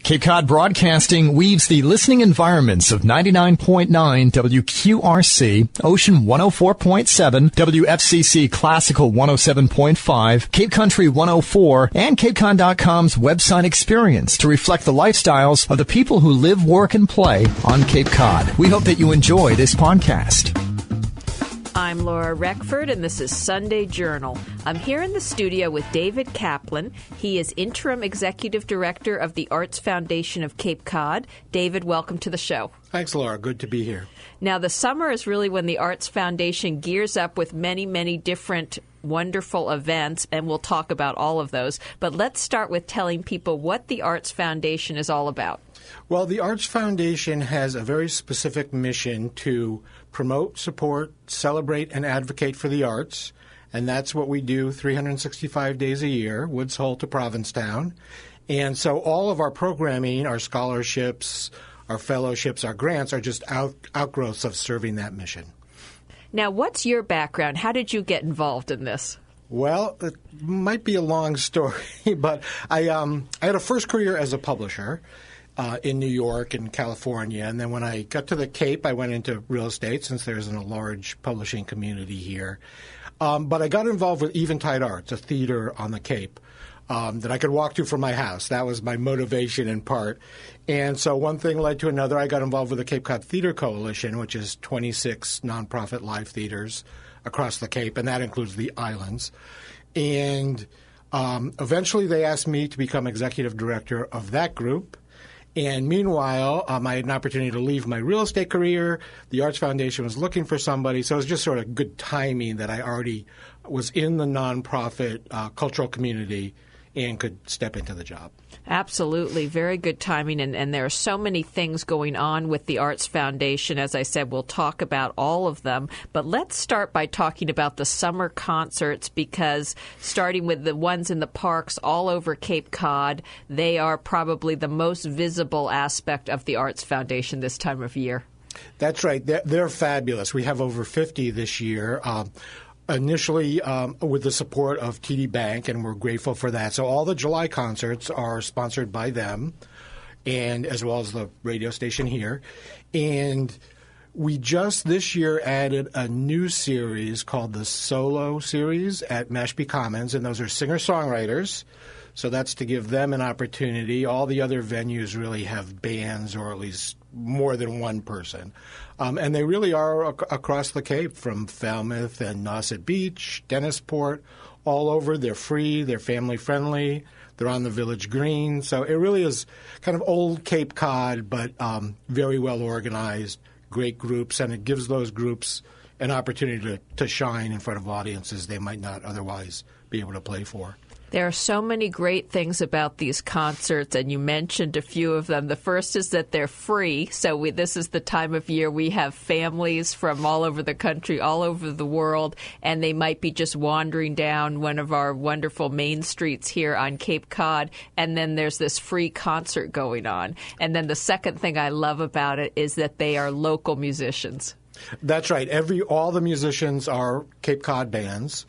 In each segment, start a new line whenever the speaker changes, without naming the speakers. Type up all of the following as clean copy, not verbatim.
Cape Cod Broadcasting weaves the listening environments of 99.9 WQRC, Ocean 104.7, WFCC Classical 107.5, Cape Country 104, and CapeCon.com's website experience to reflect the lifestyles of the people who live, work, and play on Cape Cod. We hope that you enjoy this podcast.
I'm Laura Reckford, and this is Sunday Journal. I'm here in the studio with David Kaplan. He is Interim Executive Director of the Arts Foundation of Cape Cod. David, welcome to the show.
Thanks, Laura. Good to be here.
Now, the summer is really when the Arts Foundation gears up with many, many different wonderful events, and we'll talk about all of those. But let's start with telling people what the Arts Foundation is all about.
Well, the Arts Foundation has a very specific mission to promote, support, celebrate, and advocate for the arts. And that's what we do 365 days a year, Woods Hole to Provincetown. And so all of our programming, our scholarships, our fellowships, our grants are just outgrowths of serving that mission.
Now, what's your background? How did you get involved in this?
Well, it might be a long story, but I had a first career as a publisher in New York and California. And then when I got to the Cape, I went into real estate since there's a large publishing community here. But I got involved with Eventide Arts, a theater on the Cape that I could walk to from my house. That was my motivation in part. And so one thing led to another. I got involved with the Cape Cod Theater Coalition, which is 26 nonprofit live theaters across the Cape, and that includes the islands. And eventually they asked me to become executive director of that group. And meanwhile, I had an opportunity to leave my real estate career. The Arts Foundation was looking for somebody, so it was just sort of good timing that I already was in the nonprofit cultural community and could step into the job.
Absolutely. Very good timing. And there are so many things going on with the Arts Foundation. As I said, we'll talk about all of them. But let's start by talking about the summer concerts, because starting with the ones in the parks all over Cape Cod, they are probably the most visible aspect of the Arts Foundation this time of year.
That's right. They're fabulous. We have over 50 this year. Initially with the support of TD Bank, and we're grateful for that. So all the July concerts are sponsored by them, and as well as the radio station here. And we just this year added a new series called the Solo Series at Mashpee Commons, and those are singer-songwriters. So that's to give them an opportunity. All the other venues really have bands, or at least more than one person. And they really are across the Cape, from Falmouth and Nauset Beach, Dennisport, all over. They're free. They're family-friendly. They're on the Village Green. So it really is kind of old Cape Cod, but very well organized, great groups. And it gives those groups an opportunity to shine in front of audiences they might not otherwise be able to play for.
There are so many great things about these concerts, and you mentioned a few of them. The first is that they're free. So this is the time of year we have families from all over the country, all over the world, and they might be just wandering down one of our wonderful main streets here on Cape Cod, and then there's this free concert going on. And then the second thing I love about it is that they are local musicians.
That's right. All the musicians are Cape Cod bands.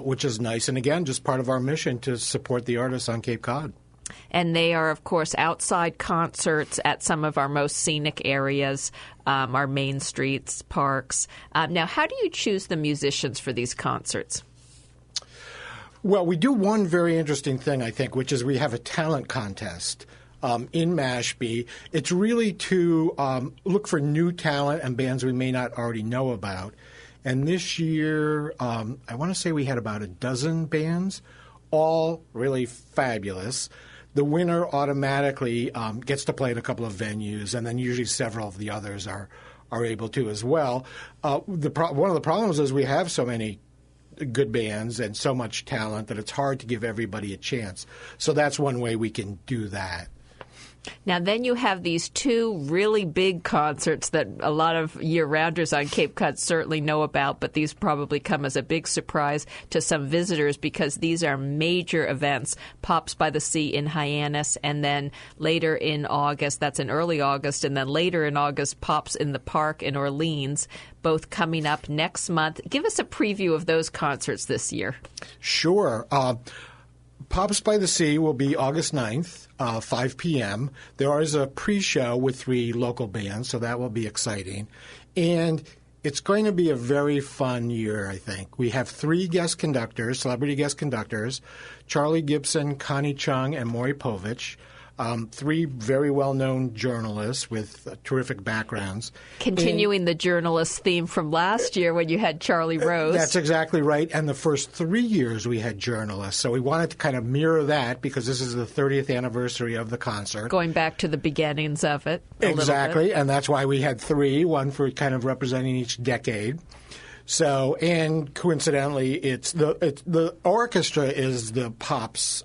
Which is nice. And again, just part of our mission to support the artists on Cape Cod.
And they are, of course, outside concerts at some of our most scenic areas, our main streets, parks. Now, how do you choose the musicians for these concerts?
Well, we do one very interesting thing, I think, which is we have a talent contest in Mashpee. It's really to look for new talent and bands we may not already know about. And this year, I want to say we had about a dozen bands, all really fabulous. The winner automatically gets to play in a couple of venues, and then usually several of the others are able to as well. One of the problems is we have so many good bands and so much talent that it's hard to give everybody a chance. So that's one way we can do that.
Now, then you have these two really big concerts that a lot of year-rounders on Cape Cod certainly know about, but these probably come as a big surprise to some visitors because these are major events. Pops by the Sea in Hyannis, and then later in August, that's in early August, and then later in August, Pops in the Park in Orleans, both coming up next month. Give us a preview of those concerts this year.
Sure. Pops by the Sea will be August 9th, 5 p.m. There is a pre-show with 3 local bands, so that will be exciting. And it's going to be a very fun year, I think. We have 3 guest conductors, celebrity guest conductors, Charlie Gibson, Connie Chung, and Maury Povich. 3 very well-known journalists with terrific backgrounds.
Continuing the journalist theme from last year when you had Charlie Rose.
That's exactly right. And the first 3 years we had journalists. So we wanted to kind of mirror that because this is the 30th anniversary of the concert.
Going back to the beginnings of it.
Exactly. And that's why we had 3, one for kind of representing each decade. So, and coincidentally, it's the orchestra is the Pops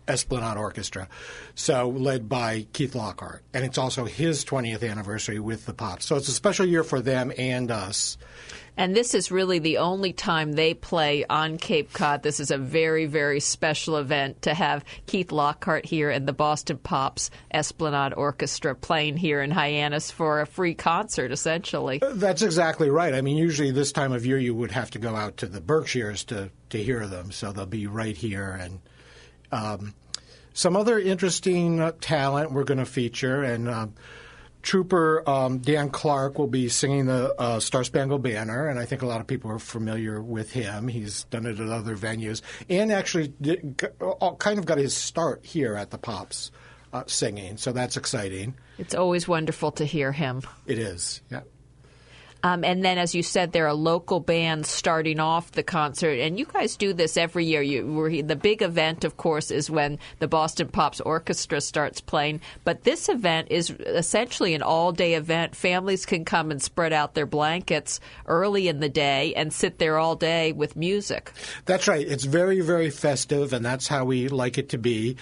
Esplanade Orchestra, so led by Keith Lockhart. And it's also his 20th anniversary with the Pops. So it's a special year for them and us.
And this is really the only time they play on Cape Cod. This is a very, very special event to have Keith Lockhart here and the Boston Pops Esplanade Orchestra playing here in Hyannis for a free concert, essentially.
That's exactly right. I mean, usually this time of year you would have to go out to the Berkshires to hear them. So they'll be right here. And some other interesting talent we're going to feature, and Trooper Dan Clark will be singing the Star Spangled Banner, and I think a lot of people are familiar with him. He's done it at other venues, and actually kind of got his start here at the Pops singing, so that's exciting.
It's always wonderful to hear him.
It is, yeah.
And then, as you said, there are local bands starting off the concert. And you guys do this every year. The big event, of course, is when the Boston Pops Orchestra starts playing. But this event is essentially an all-day event. Families can come and spread out their blankets early in the day and sit there all day with music.
That's right. It's very, very festive, and that's how we like it to be.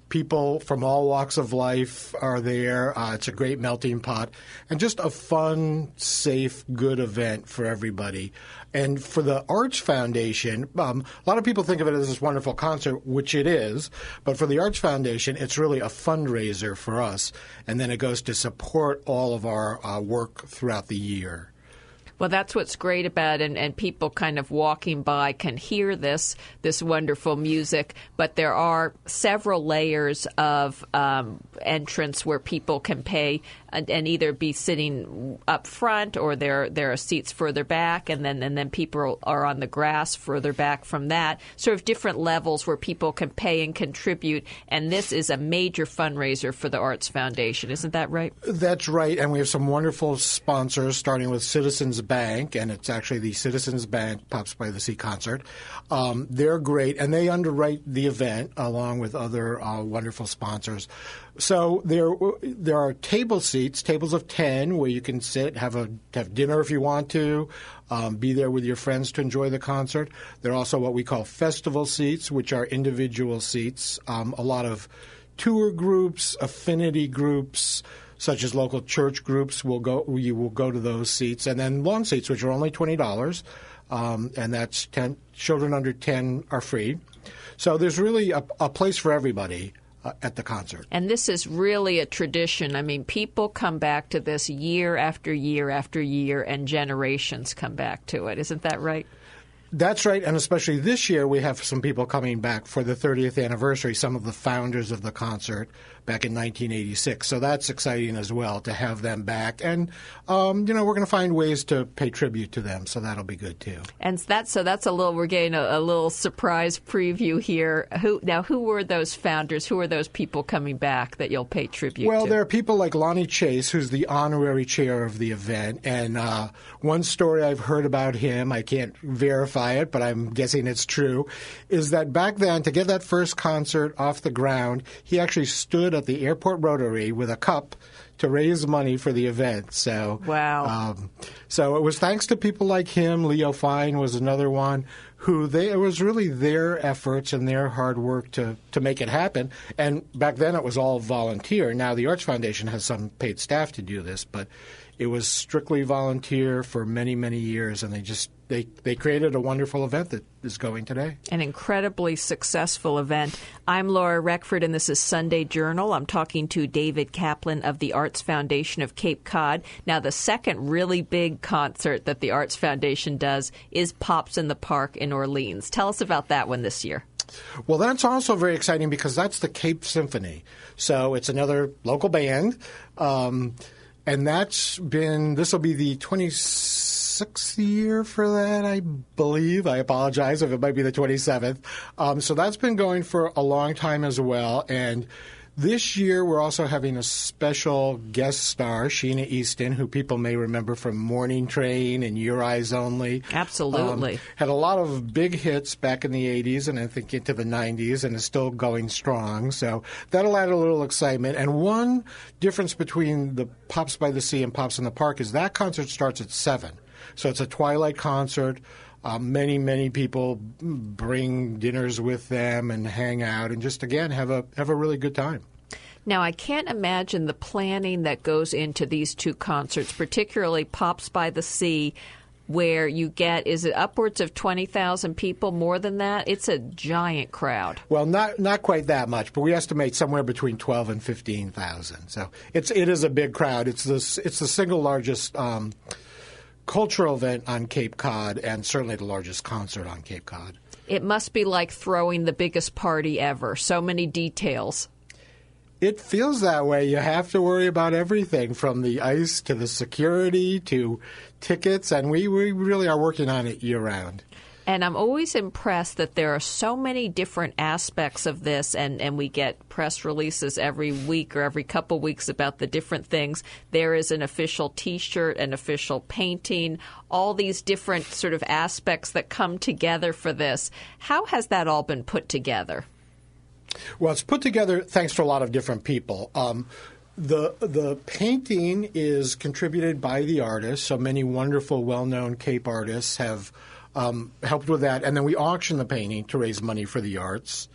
People from all walks of life are there. It's a great melting pot and just a fun, safe, good event for everybody. And for the Arts Foundation, a lot of people think of it as this wonderful concert, which it is. But for the Arts Foundation, it's really a fundraiser for us. And then it goes to support all of our work throughout the year.
Well, that's what's great about it, and people kind of walking by can hear this wonderful music, but there are several layers of entrance where people can pay and either be sitting up front or there are seats further back, and then people are on the grass further back from that, sort of different levels where people can pay and contribute, and this is a major fundraiser for the Arts Foundation. Isn't that right?
That's right, and we have some wonderful sponsors, starting with Citizens Bank, and it's actually the Citizens Bank Pops by the Sea concert. They're great, and they underwrite the event along with other wonderful sponsors. So there are table seats, tables of 10, where you can sit, have dinner if you want to, be there with your friends to enjoy the concert. There are also what we call festival seats, which are individual seats. A lot of tour groups, affinity groups, such as local church groups you will go to those seats, and then long seats, which are only $20, and that's 10. Children under 10 are free. So there's really a place for everybody at the concert.
And this is really a tradition. I mean, people come back to this year after year after year, and generations come back to it. Isn't that right?
That's right, and especially this year we have some people coming back for the 30th anniversary, some of the founders of the concert back in 1986. So that's exciting as well to have them back. And, we're going to find ways to pay tribute to them, so that'll be good too.
And that's we're getting a little surprise preview here. Who were those founders? Who are those people coming back that you'll pay tribute to?
Well, there are people like Lonnie Chase, who's the honorary chair of the event. And one story I've heard about him, I can't verify it, but I'm guessing it's true, is that back then, to get that first concert off the ground, he actually stood at the airport Rotary with a cup to raise money for the event. So
wow.
So it was thanks to people like him. Leo Fine was another one it was really their efforts and their hard work to make it happen. And back then it was all volunteer. Now the Arts Foundation has some paid staff to do this, but it was strictly volunteer for many, many years, and they created a wonderful event that is going today.
An incredibly successful event. I'm Laura Reckford, and this is Sunday Journal. I'm talking to David Kaplan of the Arts Foundation of Cape Cod. Now, the second really big concert that the Arts Foundation does is Pops in the Park in Orleans. Tell us about that one this year.
Well, that's also very exciting because that's the Cape Symphony. So it's another local band. And this will be the 26th year for that, I believe. I apologize if it might be the 27th. So that's been going for a long time as well. And this year, we're also having a special guest star, Sheena Easton, who people may remember from Morning Train and Your Eyes Only.
Absolutely.
Had a lot of big hits back in the 80s and I think into the 90s and is still going strong. So that'll add a little excitement. And one difference between the Pops by the Sea and Pops in the Park is that concert starts at 7. So it's a twilight concert. Many people bring dinners with them and hang out and just, again, have a really good time.
Now, I can't imagine the planning that goes into these two concerts, particularly Pops by the Sea, where you get, is it upwards of 20,000 people, more than that? It's a giant crowd.
Well, not quite that much, but we estimate somewhere between 12 and 15,000. So it is a big crowd. It's the single largest cultural event on Cape Cod and certainly the largest concert on Cape Cod.
It must be like throwing the biggest party ever. So many details.
It feels that way. You have to worry about everything from the ice to the security to tickets, and we really are working on it year-round.
And I'm always impressed that there are so many different aspects of this, and we get press releases every week or every couple weeks about the different things. There is an official T-shirt, an official painting, all these different sort of aspects that come together for this. How has that all been put together?
Well, it's put together thanks to a lot of different people. The painting is contributed by the artists, so many wonderful, well-known Cape artists have helped with that. And then we auction the painting to raise money for the arts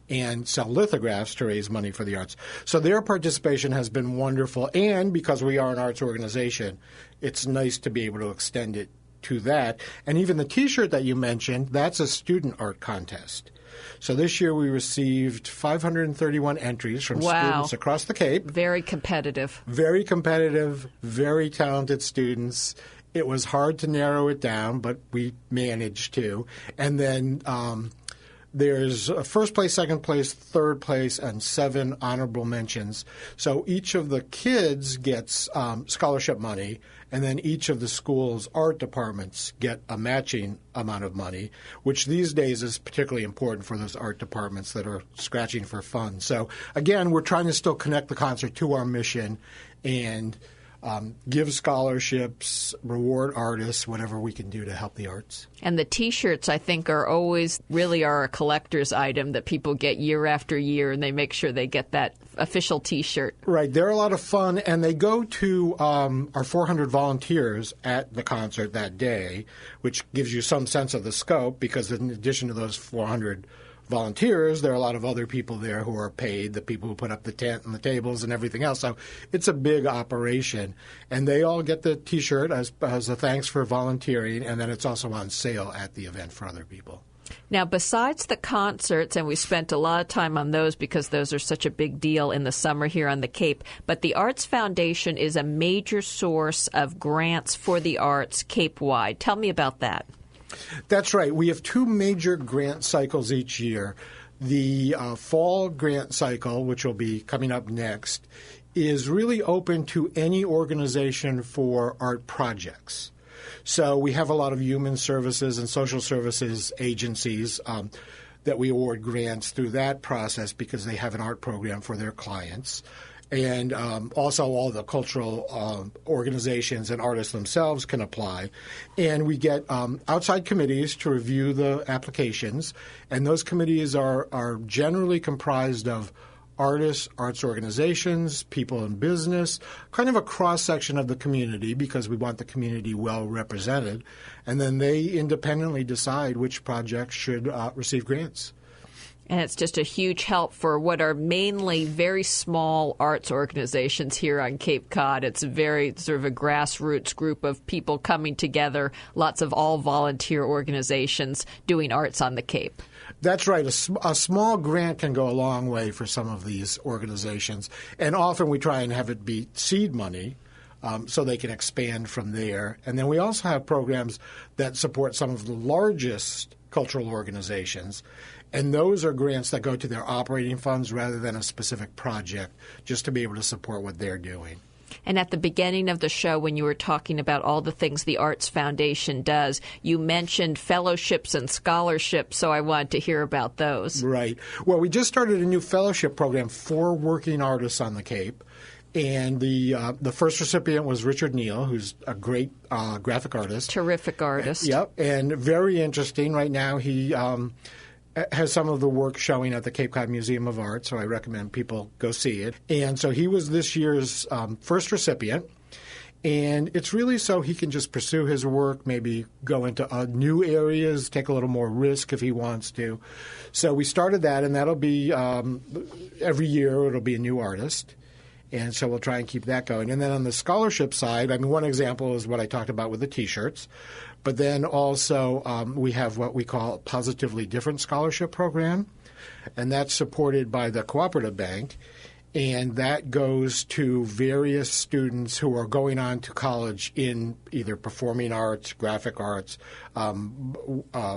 and sell lithographs to raise money for the arts. So their participation has been wonderful. And because we are an arts organization, it's nice to be able to extend it to that. And even the T-shirt that you mentioned, that's a student art contest. So this year we received 531 entries from students across the Cape.
Very competitive.
Very competitive, very talented students. It was hard to narrow it down, but we managed to. And then there's first place, second place, third place, and 7 honorable mentions. So each of the kids gets scholarship money, and then each of the school's art departments get a matching amount of money, which these days is particularly important for those art departments that are scratching for funds. So, again, we're trying to still connect the concert to our mission and give scholarships, reward artists, whatever we can do to help the arts.
And the T-shirts, I think, are always really are a collector's item that people get year after year, and they make sure they get that official T-shirt. Right.
They're a lot of fun, and they go to our 400 volunteers at the concert that day, which gives you some sense of the scope, because in addition to those 400 volunteers, there are a lot of other people there who are paid, the people who put up the tent and the tables and everything else. So it's a big operation. And they all get the T-shirt as a thanks for volunteering, and then it's also on sale at the event for other people.
Now, besides the concerts, and we spent a lot of time on those because those are such a big deal in the summer here on the Cape, but the Arts Foundation is a major source of grants for the arts Cape-wide. Tell me about that.
That's right. We have 2 major grant cycles each year. The fall grant cycle, which will be coming up next, is really open to any organization for art projects. So we have a lot of human services and social services agencies that we award grants through that process because they have an art program for their clients. And also all the cultural organizations and artists themselves can apply. And we get outside committees to review the applications. And those committees are generally comprised of artists, arts organizations, people in business, kind of a cross-section of the community because we want the community well represented. And then they independently decide which projects should receive grants.
And it's just a huge help for what are mainly very small arts organizations here on Cape Cod. It's a very sort of a grassroots group of people coming together, lots of all volunteer organizations doing arts on the Cape.
That's right. A small grant can go a long way for some of these organizations. And often we try and have it be seed money so they can expand from there. And then we also have programs that support some of the largest cultural organizations. And those are grants that go to their operating funds rather than a specific project, just to be able to support what they're doing.
And at the beginning of the show, when you were talking about all the things the Arts Foundation does, you mentioned fellowships and scholarships, so I wanted to hear about those.
Right. Well, we just started a new fellowship program for working artists on the Cape. And the first recipient was Richard Neal, who's a great graphic artist.
Terrific artist.
Yep, and very interesting. Right now he has some of the work showing at the Cape Cod Museum of Art, so I recommend people go see it. And so he was this year's first recipient. And it's really so he can just pursue his work, maybe go into new areas, take a little more risk if he wants to. So we started that, and that'll be every year it'll be a new artist. And so we'll try and keep that going. And then on the scholarship side, I mean, one example is what I talked about with the T-shirts. But then also we have what we call a Positively Different Scholarship Program, and that's supported by the Cooperative Bank. And that goes to various students who are going on to college in either performing arts, graphic arts,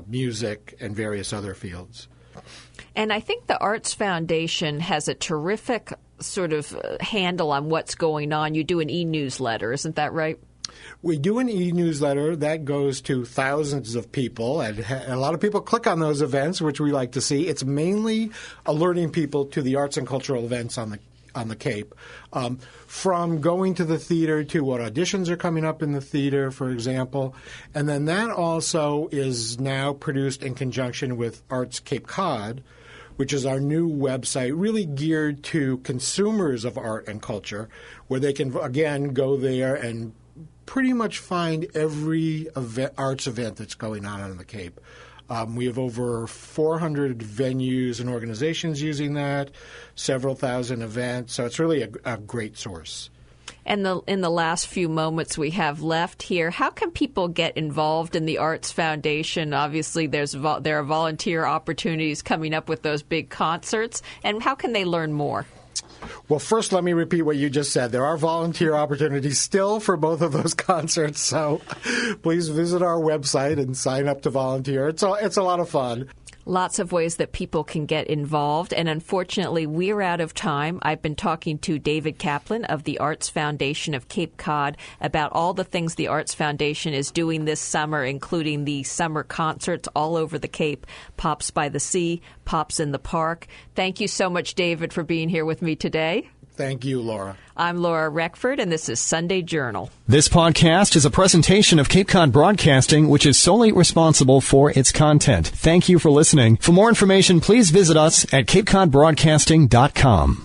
music, and various other fields.
And I think the Arts Foundation has a terrific sort of handle on what's going on. You do an e-newsletter, isn't that right?
We do an e-newsletter that goes to thousands of people, and a lot of people click on those events, which we like to see. It's mainly alerting people to the arts and cultural events on the Cape, from going to the theater to what auditions are coming up in the theater, for example. And then that also is now produced in conjunction with Arts Cape Cod, which is our new website, really geared to consumers of art and culture, where they can, again, go there and pretty much find every arts event that's going on the Cape. We have over 400 venues and organizations using that, several thousand events. So it's really a great source.
And in the last few moments we have left here, how can people get involved in the Arts Foundation? Obviously, there are volunteer opportunities coming up with those big concerts. And how can they learn more?
Well, first, let me repeat what you just said. There are volunteer opportunities still for both of those concerts, so please visit our website and sign up to volunteer. It's a lot of fun.
Lots of ways that people can get involved, and unfortunately, we're out of time. I've been talking to David Kaplan of the Arts Foundation of Cape Cod about all the things the Arts Foundation is doing this summer, including the summer concerts all over the Cape, Pops by the Sea, Pops in the Park. Thank you so much, David, for being here with me today.
Thank you, Laura.
I'm Laura Reckford, and this is Sunday Journal.
This podcast is a presentation of Cape Cod Broadcasting, which is solely responsible for its content. Thank you for listening. For more information, please visit us at capecodbroadcasting.com.